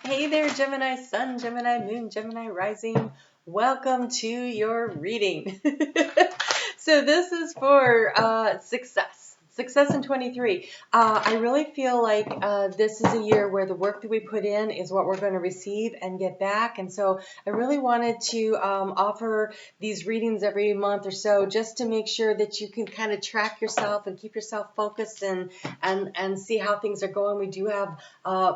Hey there, Gemini Sun, Gemini Moon, Gemini Rising. Welcome to your reading. So this is for success in 23. I really feel like this is a year where the work that we put in is what we're going to receive and get back. And so I really wanted to offer these readings every month or so just to make sure that you can kind of track yourself and keep yourself focused and see how things are going. We do have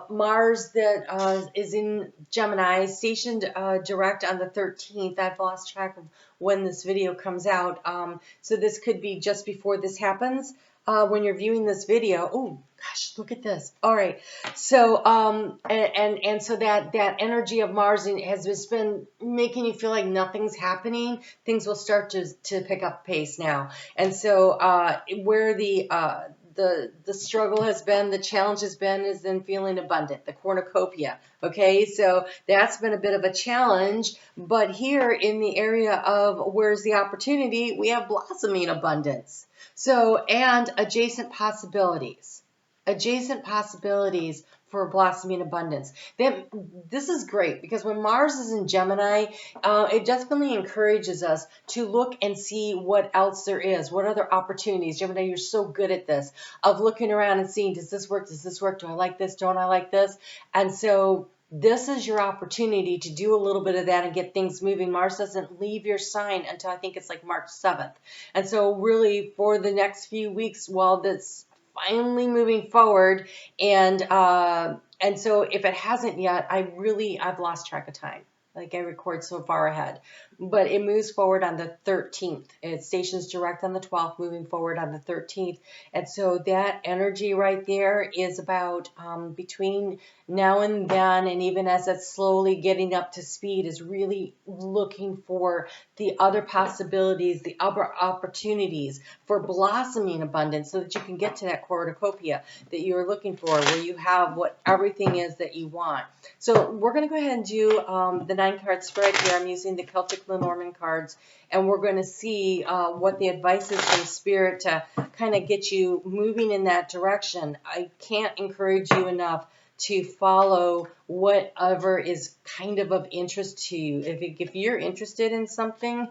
Mars that is in Gemini, stationed direct on the 13th. I've lost track of when this video comes out. So this could be just before this happens. When you're viewing this video, oh gosh, look at this. All right, so and so that energy of Mars has just been making you feel like nothing's happening. Things will start to pick up pace now, and so where the struggle has been, the challenge has been, is in feeling abundant, the cornucopia. Okay, so that's been a bit of a challenge, but here in the area of where's the opportunity, we have blossoming abundance. So, and adjacent possibilities for blossoming abundance. This is great because when Mars is in Gemini, it definitely encourages us to look and see what else there is, what other opportunities. Gemini, you're so good at this, of looking around and seeing, does this work? Does this work? Do I like this? Don't I like this? And so this is your opportunity to do a little bit of that and get things moving. Mars doesn't leave your sign until I think it's like March 7th. And so really for the next few weeks, while that's finally moving forward, and so if it hasn't yet, I've lost track of time. Like I record so far ahead, but it moves forward on the 13th. It stations direct on the 12th, moving forward on the 13th. And so that energy right there is about between now and then, and even as it's slowly getting up to speed, is really looking for the other possibilities, the other opportunities for blossoming abundance so that you can get to that cornucopia that you're looking for, where you have what everything is that you want. So we're going to go ahead and do the 9-card spread here. I'm using the Celtic Lenormand cards, and we're going to see what the advice is from Spirit to kind of get you moving in that direction. I can't encourage you enough to follow whatever is kind of interest to you. If you're interested in something,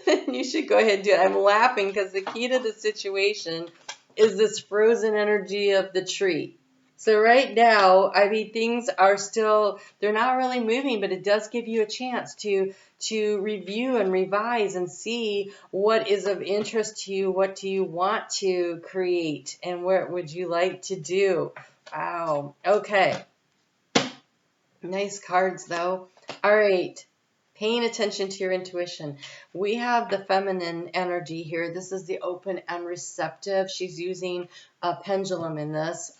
then you should go ahead and do it. I'm laughing because the key to the situation is this frozen energy of the tree. So right now, I mean, things are still, they're not really moving, but it does give you a chance to review and revise and see what is of interest to you, what do you want to create, and what would you like to do. Wow. Okay. Nice cards, though. All right. Paying attention to your intuition. We have the feminine energy here. This is the open and receptive. She's using a pendulum in this.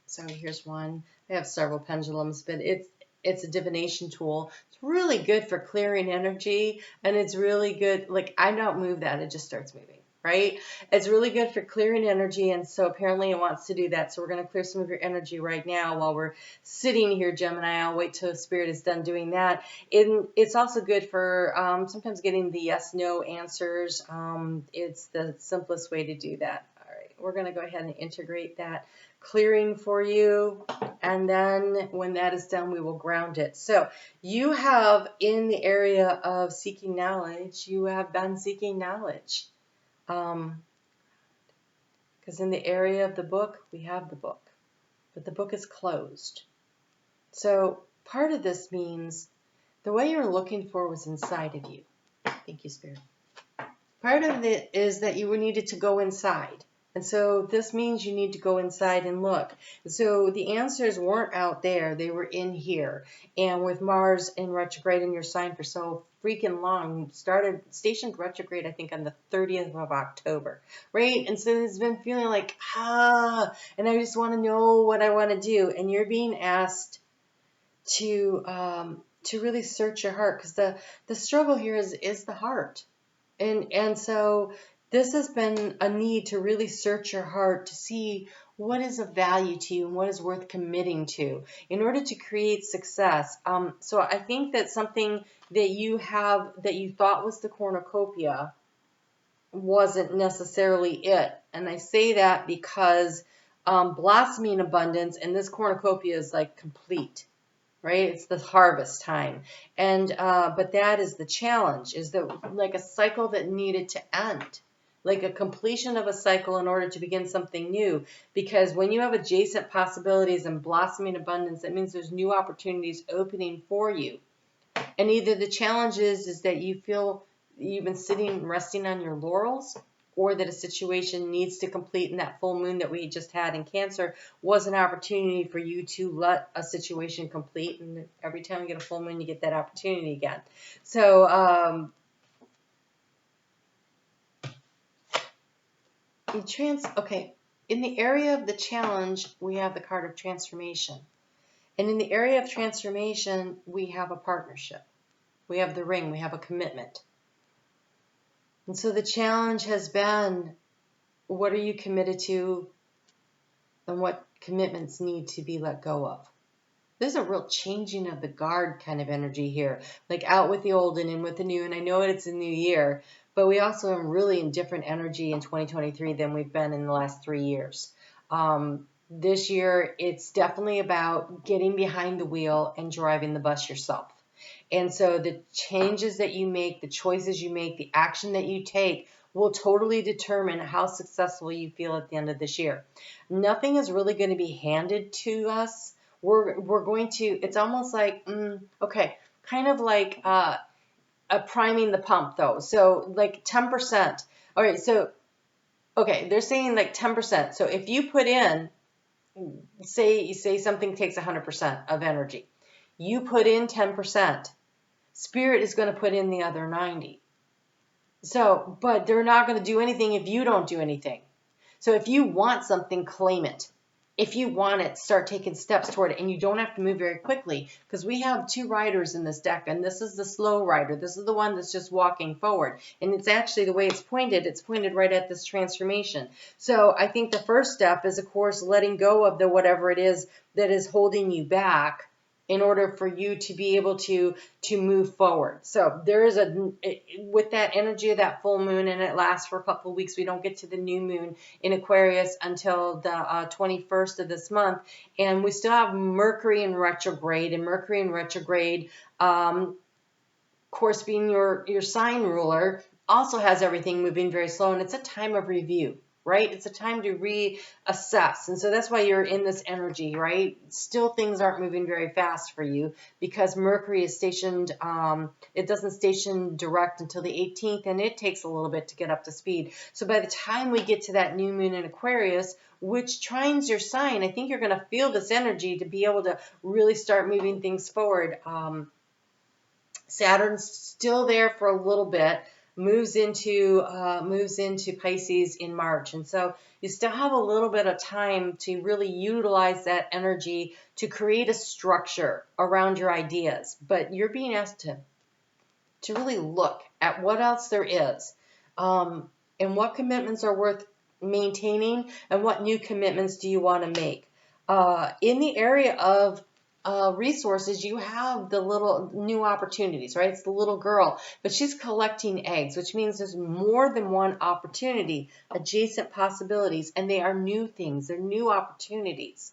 So here's one. I have several pendulums, but it's a divination tool. It's really good for clearing energy, and it's really good. Like, I don't move that. It just starts moving. Right? It's really good for clearing energy, and so apparently it wants to do that. So we're going to clear some of your energy right now while we're sitting here, Gemini. I'll wait till Spirit is done doing that. It's also good for sometimes getting the yes/no answers. It's the simplest way to do that. All right, we're going to go ahead and integrate that clearing for you, and then when that is done, we will ground it. So you have, in the area of seeking knowledge, you have been seeking knowledge. Because in the area of the book, we have the book, but the book is closed. So part of this means the way you're looking for was inside of you. Thank you, Spirit. Part of it is that you needed to go inside. And so this means you need to go inside and look. So the answers weren't out there. They were in here. And with Mars in retrograde in your sign for so freaking long, stationed retrograde, I think, on the 30th of October, right? And so it's been feeling like, and I just want to know what I want to do. And you're being asked to really search your heart, because the struggle here is the heart. And so this has been a need to really search your heart to see what is of value to you and what is worth committing to in order to create success. So I think that something that you thought was the cornucopia wasn't necessarily it. And I say that because blossoming abundance, and this cornucopia is like complete, right? It's the harvest time. And but that is the challenge, is that like a cycle that needed to end, like a completion of a cycle in order to begin something new. Because when you have adjacent possibilities and blossoming abundance, that means there's new opportunities opening for you. And either the challenge is that you feel you've been sitting resting on your laurels, or that a situation needs to complete, and that full moon that we just had in Cancer was an opportunity for you to let a situation complete. And every time you get a full moon, you get that opportunity again. So in the area of the challenge, we have the card of transformation. And in the area of transformation, we have a partnership. We have the ring. We have a commitment. And so the challenge has been, what are you committed to, and what commitments need to be let go of? There's a real changing of the guard kind of energy here, like out with the old and in with the new. And I know it's a new year, but we also are really in different energy in 2023 than we've been in the last 3 years. This year, it's definitely about getting behind the wheel and driving the bus yourself. And so the changes that you make, the choices you make, the action that you take will totally determine how successful you feel at the end of this year. Nothing is really going to be handed to us. We're going to, it's almost like, kind of like a priming the pump though. So like 10%. All right, so, they're saying like 10%. So if you put in, say something takes 100% of energy. You put in 10%. Spirit is going to put in the other 90. So, but they're not going to do anything if you don't do anything. So if you want something, claim it. If you want it, start taking steps toward it, and you don't have to move very quickly, because we have 2 riders in this deck, and this is the slow rider. This is the one that's just walking forward, and it's actually the way it's pointed right at this transformation. So I think the first step is, of course, letting go of the whatever it is that is holding you back, in order for you to be able to move forward. So there is with that energy of that full moon, and it lasts for a couple of weeks. We don't get to the new moon in Aquarius until the 21st of this month, and we still have Mercury in retrograde. And Mercury in retrograde, of course, being your sign ruler, also has everything moving very slow, and it's a time of review. Right? It's a time to reassess. And so that's why you're in this energy, right? Still things aren't moving very fast for you, because Mercury is stationed, it doesn't station direct until the 18th, and it takes a little bit to get up to speed. So by the time we get to that new moon in Aquarius, which trines your sign, I think you're going to feel this energy to be able to really start moving things forward. Saturn's still there for a little bit, moves into Pisces in March. And so you still have a little bit of time to really utilize that energy to create a structure around your ideas. But you're being asked to really look at what else there is, and what commitments are worth maintaining, and what new commitments do you want to make. In the area of resources, you have the little new opportunities, right? It's the little girl, but she's collecting eggs, which means there's more than one opportunity, adjacent possibilities, and they are new things. They're new opportunities.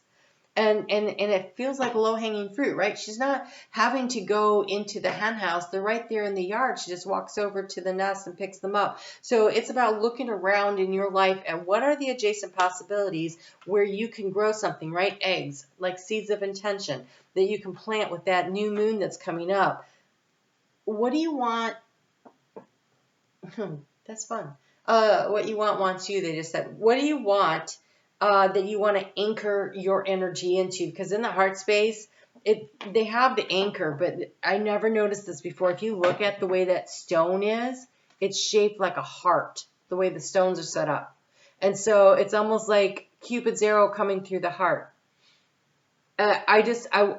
And it feels like low-hanging fruit, right? She's not having to go into the hen house. They're right there in the yard. She just walks over to the nest and picks them up. So it's about looking around in your life at what are the adjacent possibilities where you can grow something, right? Eggs, like seeds of intention that you can plant with that new moon that's coming up. What do you want? That's fun. What you want wants you, they just said. What do you want that you want to anchor your energy into? Because in the heart space, they have the anchor, but I never noticed this before. If you look at the way that stone is, it's shaped like a heart, the way the stones are set up. And so it's almost like Cupid's arrow coming through the heart. I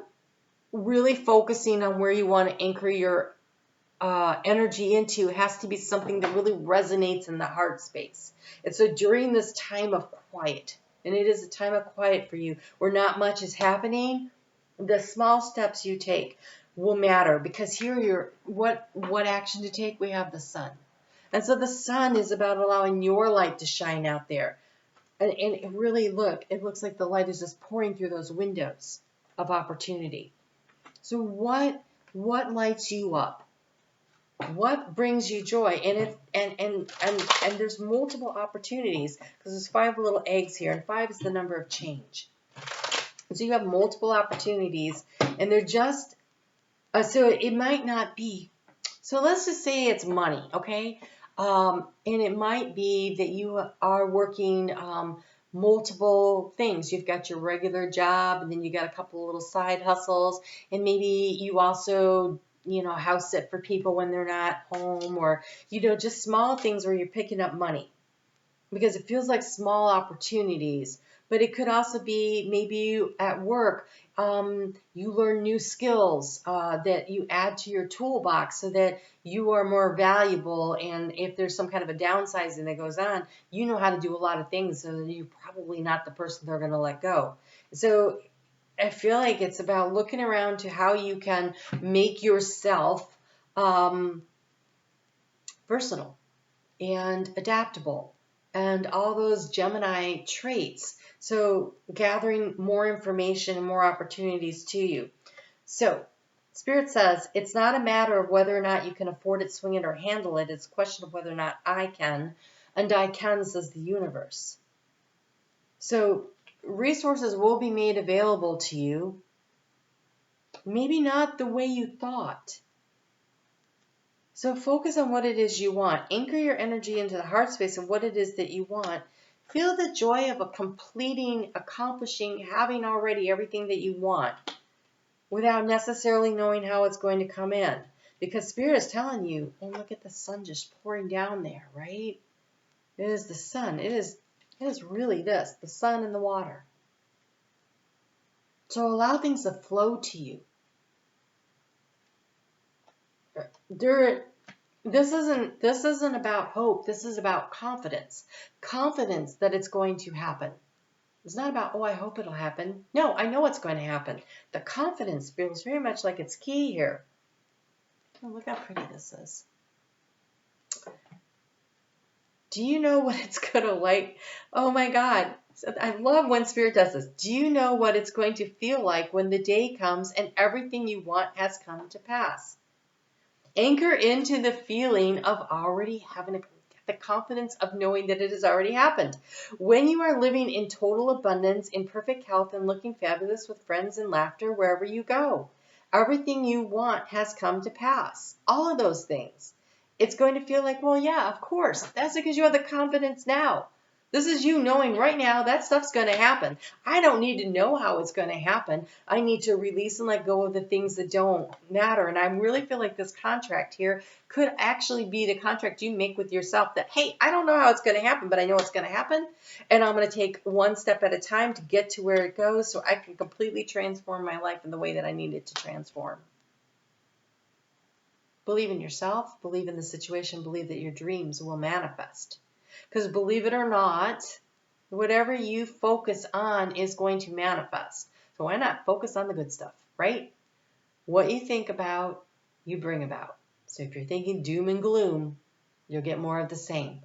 really focusing on where you want to anchor your energy into has to be something that really resonates in the heart space. And so during this time of quiet, and it is a time of quiet for you, where not much is happening, the small steps you take will matter, because here what action to take? We have the sun. And so the sun is about allowing your light to shine out there. And it really, look, it looks like the light is just pouring through those windows of opportunity. So what lights you up? What brings you joy? And there's multiple opportunities, because there's 5 little eggs here, and 5 is the number of change. So you have multiple opportunities, and they're just so it might not be. So let's just say it's money, okay? And it might be that you are working multiple things. You've got your regular job, and then you got a couple of little side hustles, and maybe you also, house sit for people when they're not home, or, just small things where you're picking up money, because it feels like small opportunities. But it could also be maybe you at work, you learn new skills that you add to your toolbox so that you are more valuable. And if there's some kind of a downsizing that goes on, you know how to do a lot of things, so that you're probably not the person they're going to let go. So I feel like it's about looking around to how you can make yourself versatile and adaptable, and all those Gemini traits. So gathering more information and more opportunities to you. So Spirit says it's not a matter of whether or not you can afford it, swing it, or handle it. It's a question of whether or not I can. And I can, says the universe. So resources will be made available to you. Maybe not the way you thought. So focus on what it is you want. Anchor your energy into the heart space of what it is that you want. Feel the joy of completing, accomplishing, having already everything that you want without necessarily knowing how it's going to come in. Because Spirit is telling you, and look at the sun just pouring down there, right? It is the sun. It is really this, the sun and the water. So allow things to flow to you. This isn't about hope. This is about confidence. Confidence that it's going to happen. It's not about, oh, I hope it'll happen. No, I know it's going to happen. The confidence feels very much like it's key here. Oh, look how pretty this is. Do you know what it's going to like? Oh my God. I love when Spirit does this. Do you know what it's going to feel like when the day comes and everything you want has come to pass? Anchor into the feeling of already having the confidence of knowing that it has already happened. When you are living in total abundance, in perfect health, and looking fabulous with friends and laughter wherever you go, everything you want has come to pass. All of those things. It's going to feel like, well, yeah, of course. That's because you have the confidence now. This is you knowing right now that stuff's going to happen. I don't need to know how it's going to happen. I need to release and let go of the things that don't matter. And I really feel like this contract here could actually be the contract you make with yourself that, hey, I don't know how it's going to happen, but I know it's going to happen. And I'm going to take one step at a time to get to where it goes so I can completely transform my life in the way that I need it to transform. Believe in yourself. Believe in the situation. Believe that your dreams will manifest. Because believe it or not, whatever you focus on is going to manifest. So why not focus on the good stuff, right? What you think about, you bring about. So if you're thinking doom and gloom, you'll get more of the same.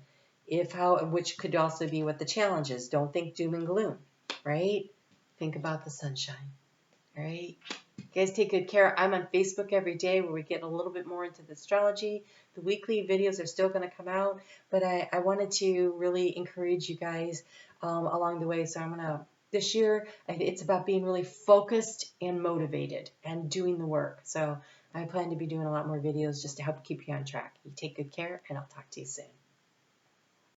Which could also be what the challenge is. Don't think doom and gloom, right? Think about the sunshine, right? You guys take good care. I'm on Facebook every day where we get a little bit more into the astrology. The weekly videos are still going to come out, but I wanted to really encourage you guys along the way. So this year, it's about being really focused and motivated and doing the work. So I plan to be doing a lot more videos just to help keep you on track. You take good care, and I'll talk to you soon.